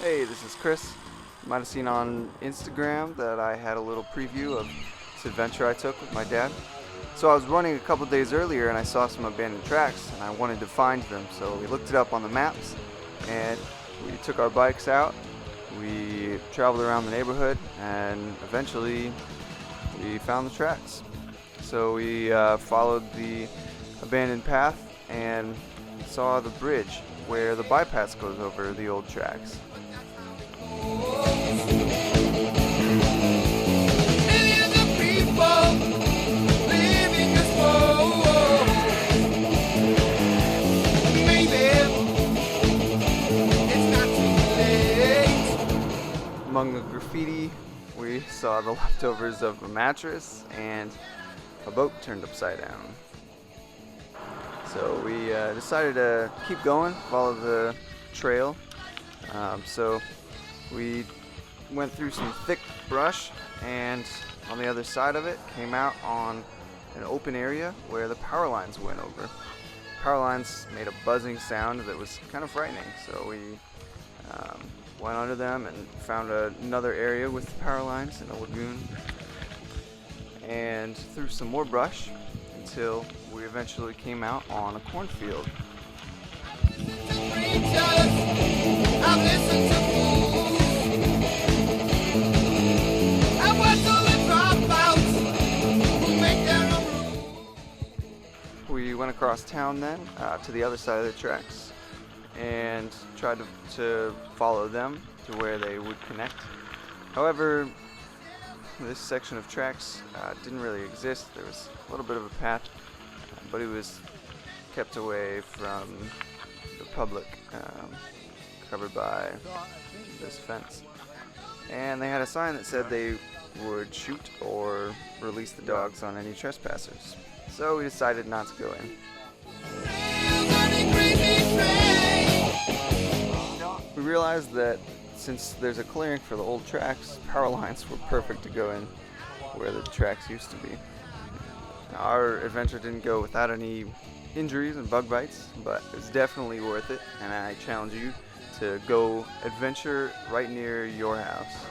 Hey, this is Chris. You might have seen on Instagram that I had a little preview of this adventure I took with my dad. So I was running a couple days earlier and I saw some abandoned tracks and I wanted to find them. So we looked it up on the maps and we took our bikes out. We traveled around the neighborhood and eventually we found the tracks. So we followed the abandoned path and saw the bridge where the bypass goes over the old tracks. Among the graffiti, we saw the leftovers of a mattress and a boat turned upside down. So we decided to keep going, follow the trail. So we went through some thick brush and on the other side of it came out on an open area where the power lines went over. Power lines made a buzzing sound that was kind of frightening, so we went under them and found another area with power lines in a lagoon and through some more brush until we eventually came out on a cornfield. We went across town then to the other side of the tracks and tried to follow them to where they would connect. However, this section of tracks didn't really exist. There was a little bit of a path, but it was kept away from the public, covered by this fence. And they had a sign that said they would shoot or release the dogs on any trespassers. So we decided not to go in. We realized that since there's a clearing for the old tracks, power lines were perfect to go in where the tracks used to be. Our adventure didn't go without any injuries and bug bites, but it's definitely worth it, and I challenge you to go adventure right near your house.